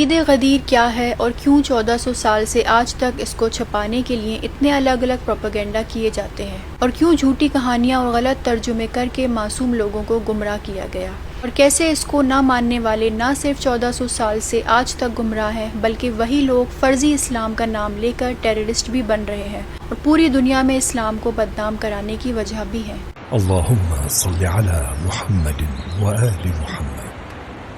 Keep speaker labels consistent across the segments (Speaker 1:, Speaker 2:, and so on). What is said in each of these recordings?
Speaker 1: عید غدیر کیا ہے اور کیوں 1400 سال سے آج تک اس کو چھپانے کے لیے اتنے الگ الگ پروپیگنڈا کیے جاتے ہیں، اور کیوں جھوٹی کہانیاں اور غلط ترجمے کر کے معصوم لوگوں کو گمراہ کیا گیا، اور کیسے اس کو نہ ماننے والے نہ صرف 1400 سال سے آج تک گمراہ ہیں بلکہ وہی لوگ فرضی اسلام کا نام لے کر ٹیررسٹ بھی بن رہے ہیں اور پوری دنیا میں اسلام کو بدنام کرانے کی وجہ بھی ہے۔
Speaker 2: اللہم صل علی محمد وآل محمد۔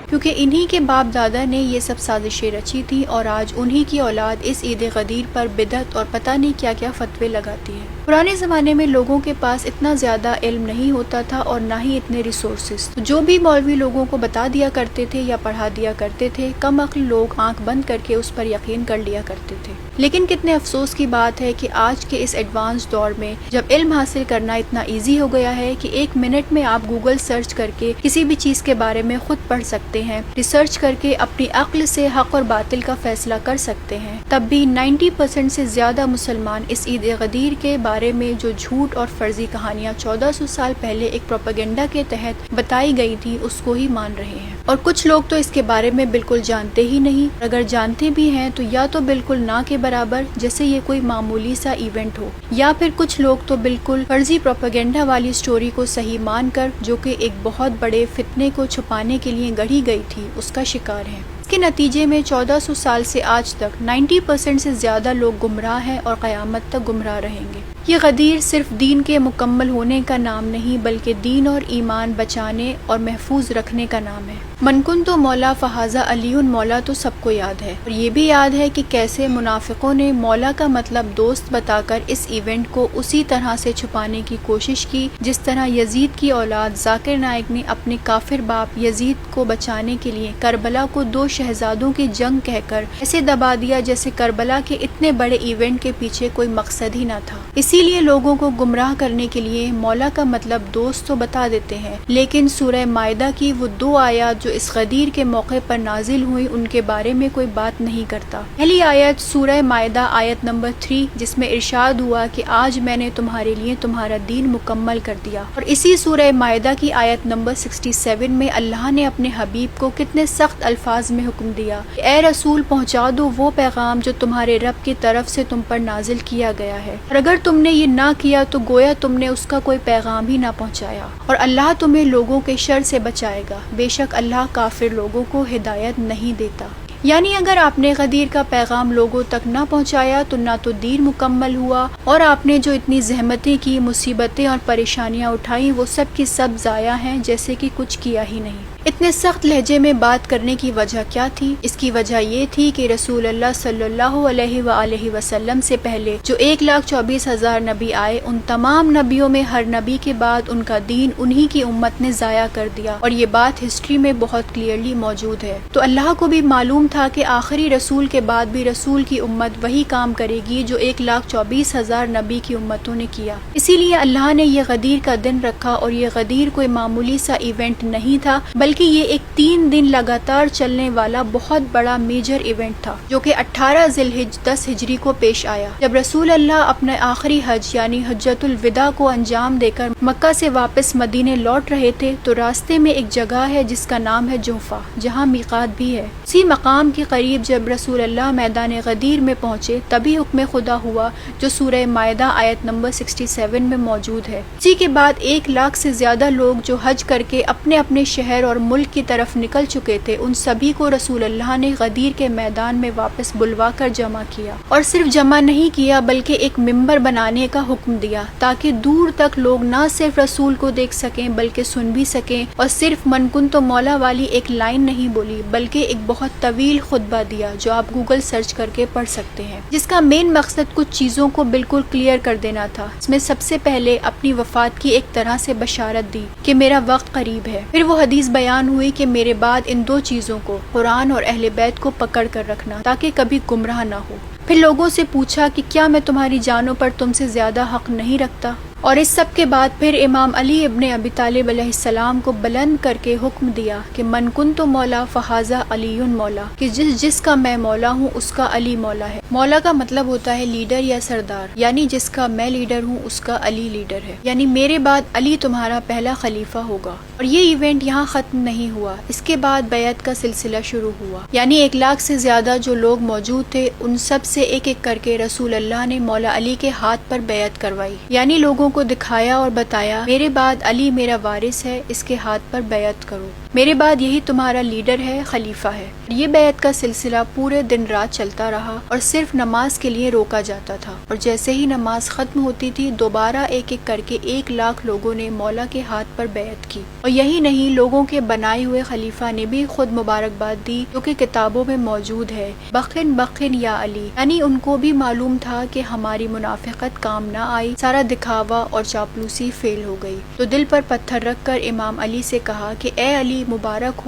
Speaker 1: کیونکہ انہی کے باپ دادا نے یہ سب سازشیں رچی تھی اور آج انہی کی اولاد اس عید غدیر پر بدعت اور پتہ نہیں کیا کیا فتوے لگاتی ہے۔ پرانے زمانے میں لوگوں کے پاس اتنا زیادہ علم نہیں ہوتا تھا اور نہ ہی اتنے ریسورسز، تو جو بھی مولوی لوگوں کو بتا دیا کرتے تھے یا پڑھا دیا کرتے تھے، کم عقل لوگ آنکھ بند کر کے اس پر یقین کر لیا کرتے تھے۔ لیکن کتنے افسوس کی بات ہے کہ آج کے اس ایڈوانس دور میں جب علم حاصل کرنا اتنا ایزی ہو گیا ہے کہ ایک منٹ میں آپ گوگل سرچ کر کے کسی بھی چیز کے بارے میں خود پڑھ سکتے ہیں، ریسرچ کر کے اپنی عقل سے حق اور باطل کا فیصلہ کر سکتے ہیں، تب بھی 90% سے زیادہ مسلمان اس عید غدیر کے بارے میں جو جھوٹ اور فرضی کہانیاں 1400 سال پہلے ایک پروپیگنڈا کے تحت بتائی گئی تھی اس کو ہی مان رہے ہیں، اور کچھ لوگ تو اس کے بارے میں بالکل جانتے ہی نہیں، اگر جانتے بھی ہیں تو یا تو بالکل نہ کے برابر جیسے یہ کوئی معمولی سا ایونٹ ہو، یا پھر کچھ لوگ تو بالکل فرضی پروپیگنڈا والی سٹوری کو صحیح مان کر جو کہ ایک بہت بڑے فتنے کو چھپانے کے لیے گڑھی گئی تھی اس کا شکار ہیں۔ اس کے نتیجے میں 1400 سال سے آج تک 90% سے زیادہ لوگ گمراہ ہیں اور قیامت تک گمراہ رہیں گے۔ یہ غدیر صرف دین کے مکمل ہونے کا نام نہیں بلکہ دین اور ایمان بچانے اور محفوظ رکھنے کا نام ہے۔ من کنت مولا فہذا علی مولا تو سب کو یاد ہے، اور یہ بھی یاد ہے کہ کیسے منافقوں نے مولا کا مطلب دوست بتا کر اس ایونٹ کو اسی طرح سے چھپانے کی کوشش کی جس طرح یزید کی اولاد ذاکر نائک نے اپنے کافر باپ یزید کو بچانے کے لیے کربلا کو 2 شہزادوں کی جنگ کہہ کر ایسے دبا دیا جیسے کربلا کے اتنے بڑے ایونٹ کے پیچھے کوئی مقصد ہی نہ تھا۔ اسی لیے لوگوں کو گمراہ کرنے کے لیے مولا کا مطلب دوست تو بتا دیتے ہیں، لیکن سورہ مائدہ کی وہ 2 آیات جو اس غدیر کے موقع پر نازل ہوئی ان کے بارے میں کوئی بات نہیں کرتا۔ پہلی آیت سورہ مائدہ آیت نمبر 3 جس میں ارشاد ہوا کہ آج میں نے تمہارے لیے تمہارا دین مکمل کر دیا، اور اسی سورہ مائدہ کی آیت نمبر 67 میں اللہ نے اپنے حبیب کو کتنے سخت الفاظ میں حکم دیا کہ اے رسول پہنچا دو وہ پیغام جو تمہارے رب کی طرف سے تم پر نازل کیا گیا ہے، اور اگر تم نے یہ نہ کیا تو گویا تم نے اس کا کوئی پیغام ہی نہ پہنچایا، اور اللہ تمہیں لوگوں کے شر سے بچائے گا، بے شک اللہ کافر لوگوں کو ہدایت نہیں دیتا۔ یعنی اگر آپ نے غدیر کا پیغام لوگوں تک نہ پہنچایا تو نہ تو دین مکمل ہوا، اور آپ نے جو اتنی زحمتیں کی، مصیبتیں اور پریشانیاں اٹھائیں وہ سب کی سب ضائع ہیں جیسے کہ کچھ کیا ہی نہیں۔ اتنے سخت لہجے میں بات کرنے کی وجہ کیا تھی؟ اس کی وجہ یہ تھی کہ رسول اللہ صلی اللہ علیہ وآلہ وسلم سے پہلے جو 1,24,000 نبی آئے، ان تمام نبیوں میں ہر نبی کے بعد ان کا دین انہی کی امت نے ضائع کر دیا، اور یہ بات ہسٹری میں بہت کلیئرلی موجود ہے۔ تو اللہ کو بھی معلوم تھا کہ آخری رسول کے بعد بھی رسول کی امت وہی کام کرے گی جو 1,24,000 نبی کی امتوں نے کیا، اسی لیے اللہ نے یہ غدیر کا دن رکھا، اور یہ غدیر کوئی معمولی سا ایونٹ نہیں تھا بلکہ یہ ایک 3 دن لگاتار چلنے والا بہت بڑا میجر ایونٹ تھا جو کہ 18 ذی الحجہ 10 ہجری کو پیش آیا، جب رسول اللہ اپنے آخری حج یعنی حجۃ الوداع کو انجام دے کر مکہ سے واپس مدینے لوٹ رہے تھے، تو راستے میں ایک جگہ ہے جس کا نام ہے جحفہ، جہاں میقات بھی ہے۔ اسی مقام کے قریب جب رسول اللہ میدان غدیر میں پہنچے تبھی حکم خدا ہوا جو سورہ مائدہ آیت نمبر 67 میں موجود ہے۔ اسی کے بعد 1 لاکھ سے زیادہ لوگ جو حج کر کے اپنے اپنے شہر اور ملک کی طرف نکل چکے تھے، ان سبھی کو رسول اللہ نے غدیر کے میدان میں واپس بلوا کر جمع کیا، اور صرف جمع نہیں کیا بلکہ ایک ممبر بنانے کا حکم دیا تاکہ دور تک لوگ نہ صرف رسول کو دیکھ سکیں بلکہ سن بھی سکیں، اور صرف من کنت مولا والی ایک لائن نہیں بولی بلکہ ایک بہت طویل خطبہ دیا جو آپ گوگل سرچ کر کے پڑھ سکتے ہیں، جس کا مین مقصد کچھ چیزوں کو بالکل کلیئر کر دینا تھا۔ اس میں سب سے پہلے اپنی وفات کی ایک طرح سے بشارت دی کہ میرا وقت قریب ہے، پھر وہ حدیث بیان ہوئی کہ میرے بعد ان 2 چیزوں کو، قرآن اور اہل بیت کو پکڑ کر رکھنا تاکہ کبھی گمراہ نہ ہو۔ پھر لوگوں سے پوچھا کہ کیا میں تمہاری جانوں پر تم سے زیادہ حق نہیں رکھتا؟ اور اس سب کے بعد پھر امام علی ابن ابی طالب علیہ السلام کو بلند کر کے حکم دیا کہ من کنت مولا فہذا علی مولا، کہ جس کا میں مولا ہوں اس کا علی مولا ہے۔ مولا کا مطلب ہوتا ہے لیڈر یا سردار، یعنی جس کا میں لیڈر ہوں اس کا علی لیڈر ہے، یعنی میرے بعد علی تمہارا پہلا خلیفہ ہوگا۔ اور یہ ایونٹ یہاں ختم نہیں ہوا، اس کے بعد بیعت کا سلسلہ شروع ہوا، یعنی 1 لاکھ سے زیادہ جو لوگ موجود تھے ان سب سے ایک ایک کر کے رسول اللہ نے مولا علی کے ہاتھ پر بیعت کروائی، یعنی لوگوں کو دکھایا اور بتایا میرے بعد علی میرا وارث ہے، اس کے ہاتھ پر بیعت کرو، میرے بعد یہی تمہارا لیڈر ہے، خلیفہ ہے۔ یہ بیعت کا سلسلہ پورے دن رات چلتا رہا اور صرف نماز کے لیے روکا جاتا تھا، اور جیسے ہی نماز ختم ہوتی تھی دوبارہ ایک ایک کر کے 1 لاکھ لوگوں نے مولا کے ہاتھ پر بیعت کی۔ اور یہی نہیں، لوگوں کے بنائے ہوئے خلیفہ نے بھی خود مبارکباد دی، جو کہ کتابوں میں موجود ہے، بخن بخن یا علی، یعنی ان کو بھی معلوم تھا کہ ہماری منافقت کام نہ آئی، سارا دکھاوا اور چاپلوسی فیل ہو گئی۔ تو دل پر پتھر رکھ کر امام علی سے کہا کہ اے علی مبارک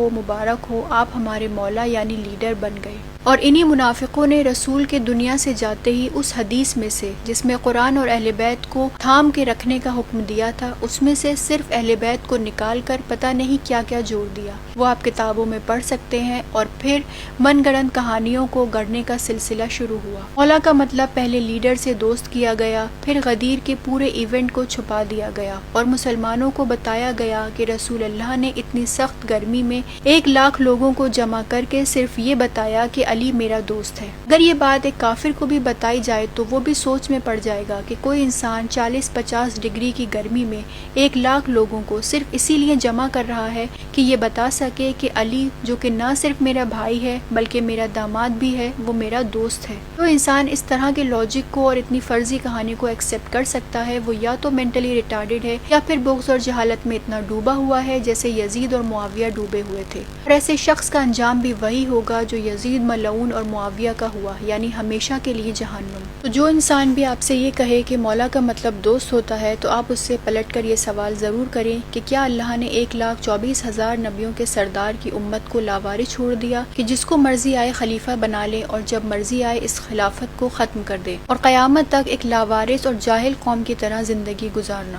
Speaker 1: ہو، آپ ہمارے مولا یعنی لیڈر بن گئے۔ اور انہی منافقوں نے رسول کے دنیا سے جاتے ہی اس حدیث میں سے جس میں قرآن اور اہل بیت کو تھام کے رکھنے کا حکم دیا تھا، اس میں سے صرف اہل بیت کو نکال کر پتہ نہیں کیا کیا جوڑ دیا، وہ آپ کتابوں میں پڑھ سکتے ہیں۔ اور پھر من گڑنت کہانیوں کو گڑھنے کا سلسلہ شروع ہوا۔ مولا کا مطلب پہلے لیڈر سے دوست کیا گیا، پھر غدیر کے پورے ایونٹ کو چھپا دیا گیا اور مسلمانوں کو بتایا گیا کہ رسول اللہ نے اتنی سخت گرمی میں 1 لاکھ لوگوں کو جمع کر کے صرف یہ بتایا کہ علی میرا دوست ہے۔ اگر یہ بات ایک کافر کو بھی بتائی جائے تو وہ بھی سوچ میں پڑ جائے گا کہ کوئی انسان 40-50 ڈگری کی گرمی میں 1 لاکھ لوگوں کو صرف اسی لیے جمع کر رہا ہے کہ یہ بتا سکے کہ علی جو کہ نہ صرف میرا بھائی ہے بلکہ میرا داماد بھی ہے، وہ میرا دوست ہے۔ تو انسان اس طرح کے لاجک کو اور اتنی فرضی کہانی کو ایکسیپٹ کر سکتا ہے، وہ یا تو مینٹلی ریٹارڈڈ ہے یا پھر بغض اور جہالت میں اتنا ڈوبا ہوا ہے جیسے یزید اور معاویہ ڈوبے ہوئے تھے۔ اور ایسے شخص کا انجام بھی وہی ہوگا جو یزید ملعون اور معاویہ کا ہوا، یعنی ہمیشہ کے لیے جہنم۔ تو جو انسان بھی آپ سے یہ کہے کہ مولا کا مطلب دوست ہوتا ہے تو آپ اس سے پلٹ کر یہ سوال ضرور کریں کہ کیا اللہ نے 1,24,000 نبیوں کے سردار کی امت کو لاوارث چھوڑ دیا کہ جس کو مرضی آئے خلیفہ بنا لے اور جب مرضی آئے اس خلافت کو ختم کر دے اور قیامت تک ایک لاوارث اور جاہل قوم کی طرح زندگی گزارنا۔